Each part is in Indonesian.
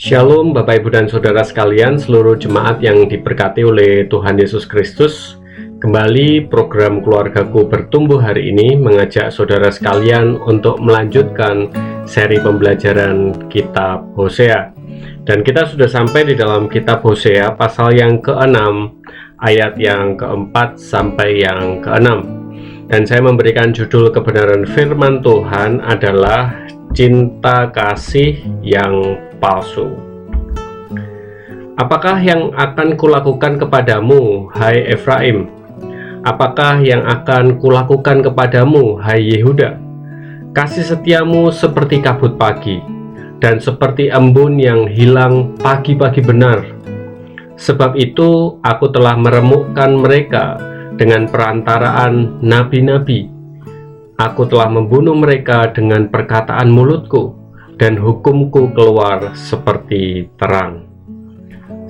Shalom Bapak Ibu dan Saudara sekalian, seluruh jemaat yang diberkati oleh Tuhan Yesus Kristus. Kembali program Keluargaku Bertumbuh hari ini mengajak saudara sekalian untuk melanjutkan seri pembelajaran kitab Hosea. Dan kita sudah sampai di dalam kitab Hosea pasal yang ke-6, ayat yang ke-4 sampai yang ke-6. Dan saya memberikan judul kebenaran firman Tuhan adalah cinta kasih yang palsu. Apakah yang akan kulakukan kepadamu, hai Efraim? Apakah yang akan kulakukan kepadamu, hai Yehuda? Kasih setiamu seperti kabut pagi, dan seperti embun yang hilang pagi-pagi benar. Sebab itu aku telah meremukkan mereka dengan perantaraan nabi-nabi. Aku telah membunuh mereka dengan perkataan mulutku, dan hukumku keluar seperti terang.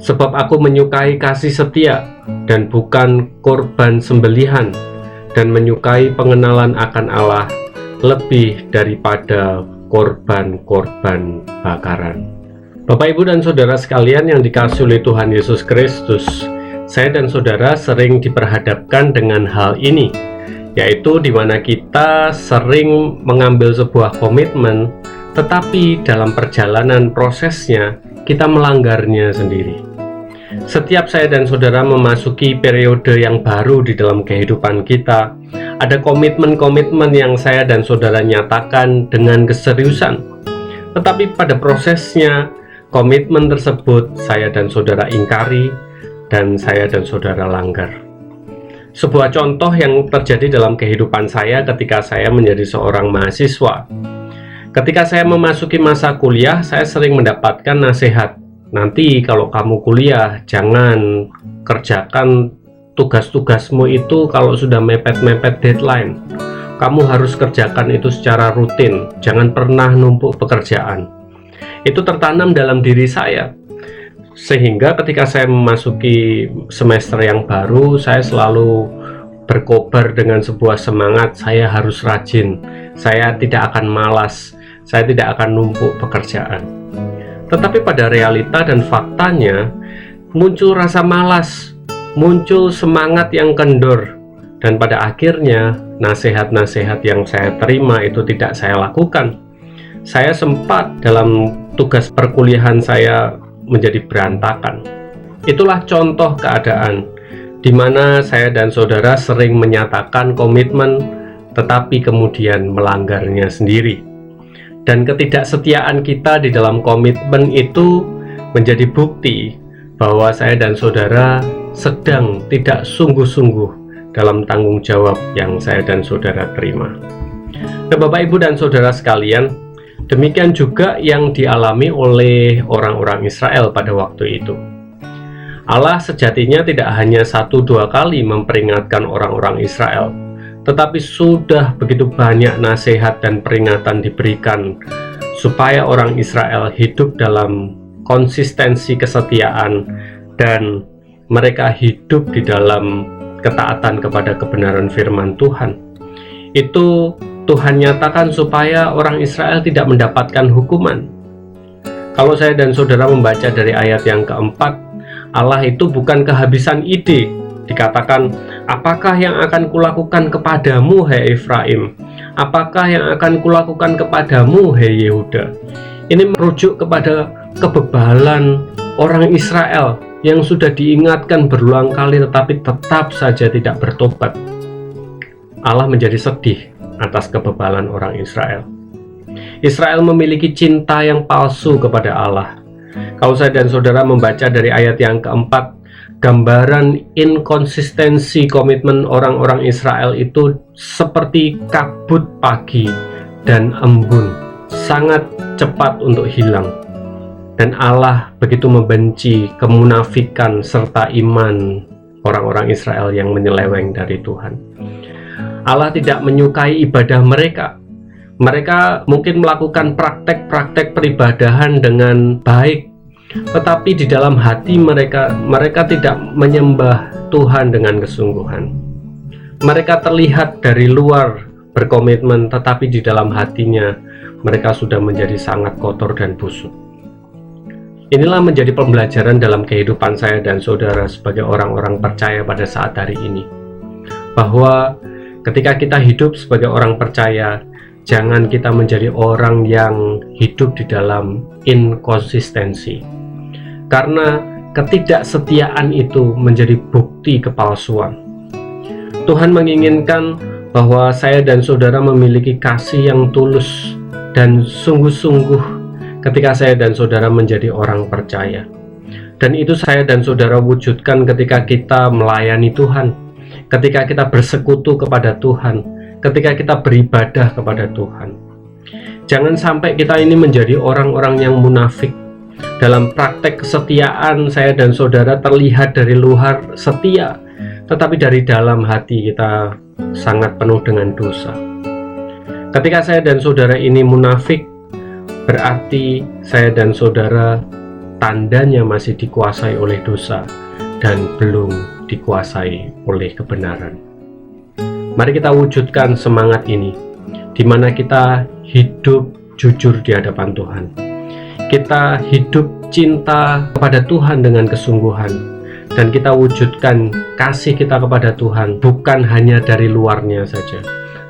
Sebab aku menyukai kasih setia dan bukan korban sembelihan, dan menyukai pengenalan akan Allah lebih daripada korban-korban bakaran. Bapak, Ibu, dan Saudara sekalian yang dikasihi oleh Tuhan Yesus Kristus, saya dan saudara sering diperhadapkan dengan hal ini, yaitu di mana kita sering mengambil sebuah komitmen, tetapi dalam perjalanan prosesnya kita melanggarnya sendiri. Setiap saya dan saudara memasuki periode yang baru di dalam kehidupan kita, ada komitmen-komitmen yang saya dan saudara nyatakan dengan keseriusan. Tetapi pada prosesnya, komitmen tersebut saya dan saudara ingkari, dan saya dan saudara langgar. Sebuah contoh yang terjadi dalam kehidupan saya ketika saya menjadi seorang mahasiswa. Ketika saya memasuki masa kuliah, saya sering mendapatkan nasihat, nanti kalau kamu kuliah, jangan kerjakan tugas-tugasmu itu kalau sudah mepet-mepet deadline. Kamu harus kerjakan itu secara rutin, jangan pernah numpuk pekerjaan. Itu tertanam dalam diri saya, sehingga ketika saya memasuki semester yang baru, saya selalu berkobar dengan sebuah semangat, saya harus rajin, saya tidak akan malas, saya tidak akan numpuk pekerjaan. Tetapi pada realita dan faktanya, muncul rasa malas, muncul semangat yang kendor, dan pada akhirnya nasihat-nasihat yang saya terima itu tidak saya lakukan. Saya sempat dalam tugas perkuliahan saya menjadi berantakan. Itulah contoh keadaan di mana saya dan saudara sering menyatakan komitmen, tetapi kemudian melanggarnya sendiri. Dan ketidaksetiaan kita di dalam komitmen itu menjadi bukti bahwa saya dan saudara sedang tidak sungguh-sungguh dalam tanggung jawab yang saya dan saudara terima. Nah, Bapak, Ibu, dan saudara sekalian, demikian juga yang dialami oleh orang-orang Israel pada waktu itu. Allah sejatinya tidak hanya 1-2 kali memperingatkan orang-orang Israel, tetapi sudah begitu banyak nasihat dan peringatan diberikan supaya orang Israel hidup dalam konsistensi kesetiaan dan mereka hidup di dalam ketaatan kepada kebenaran firman Tuhan. Itu Tuhan nyatakan supaya orang Israel tidak mendapatkan hukuman. Kalau saya dan saudara membaca dari ayat yang keempat, Allah itu bukan kehabisan ide. Dikatakan, apakah yang akan kulakukan kepadamu, hai Efraim? Apakah yang akan kulakukan kepadamu, hai Yehuda? Ini merujuk kepada kebebalan orang Israel yang sudah diingatkan berulang kali tetapi tetap saja tidak bertobat. Allah menjadi sedih atas kebebalan orang Israel. Israel memiliki cinta yang palsu kepada Allah. Kalau saya dan saudara membaca dari ayat yang keempat, gambaran inkonsistensi komitmen orang-orang Israel itu seperti kabut pagi dan embun, sangat cepat untuk hilang. Dan Allah begitu membenci kemunafikan serta iman orang-orang Israel yang menyeleweng dari Tuhan. Allah tidak menyukai ibadah mereka. Mereka mungkin melakukan praktek-praktek peribadahan dengan baik, tetapi di dalam hati mereka tidak menyembah Tuhan dengan kesungguhan. Mereka terlihat dari luar berkomitmen, tetapi di dalam hatinya mereka sudah menjadi sangat kotor dan busuk. Inilah menjadi pembelajaran dalam kehidupan saya dan saudara sebagai orang-orang percaya pada saat hari ini, bahwa ketika kita hidup sebagai orang percaya, jangan kita menjadi orang yang hidup di dalam inkonsistensi, karena ketidaksetiaan itu menjadi bukti kepalsuan. Tuhan menginginkan bahwa saya dan saudara memiliki kasih yang tulus dan sungguh-sungguh ketika saya dan saudara menjadi orang percaya. Dan itu saya dan saudara wujudkan ketika kita melayani Tuhan, ketika kita bersekutu kepada Tuhan, ketika kita beribadah kepada Tuhan. Jangan sampai kita ini menjadi orang-orang yang munafik. Dalam praktek kesetiaan, saya dan saudara terlihat dari luar setia, tetapi dari dalam hati kita sangat penuh dengan dosa. Ketika saya dan saudara ini munafik, berarti saya dan saudara tandanya masih dikuasai oleh dosa dan belum dikuasai oleh kebenaran. Mari kita wujudkan semangat ini, di mana kita hidup jujur di hadapan Tuhan. Kita hidup cinta kepada Tuhan dengan kesungguhan, dan kita wujudkan kasih kita kepada Tuhan bukan hanya dari luarnya saja,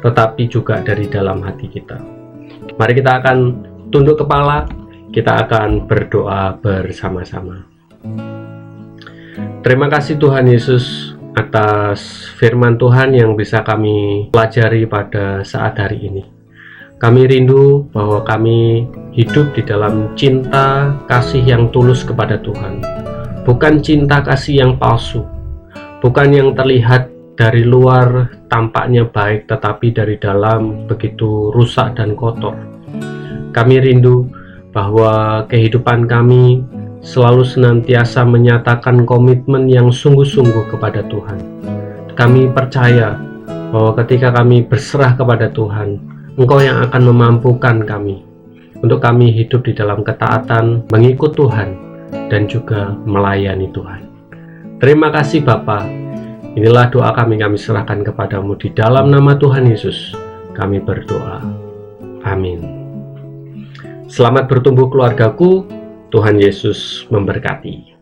tetapi juga dari dalam hati kita. Mari kita akan tunduk kepala, kita akan berdoa bersama-sama. Terima kasih Tuhan Yesus atas firman Tuhan yang bisa kami pelajari pada saat hari ini. Kami rindu bahwa kami hidup di dalam cinta kasih yang tulus kepada Tuhan, bukan cinta kasih yang palsu, bukan yang terlihat dari luar tampaknya baik tetapi dari dalam begitu rusak dan kotor. Kami rindu bahwa kehidupan kami selalu senantiasa menyatakan komitmen yang sungguh-sungguh kepada Tuhan. Kami percaya bahwa ketika kami berserah kepada Tuhan, Engkau yang akan memampukan kami untuk kami hidup di dalam ketaatan, mengikut Tuhan, dan juga melayani Tuhan. Terima kasih Bapa. Inilah doa kami serahkan kepadamu di dalam nama Tuhan Yesus. Kami berdoa. Amin. Selamat bertumbuh keluargaku, Tuhan Yesus memberkati.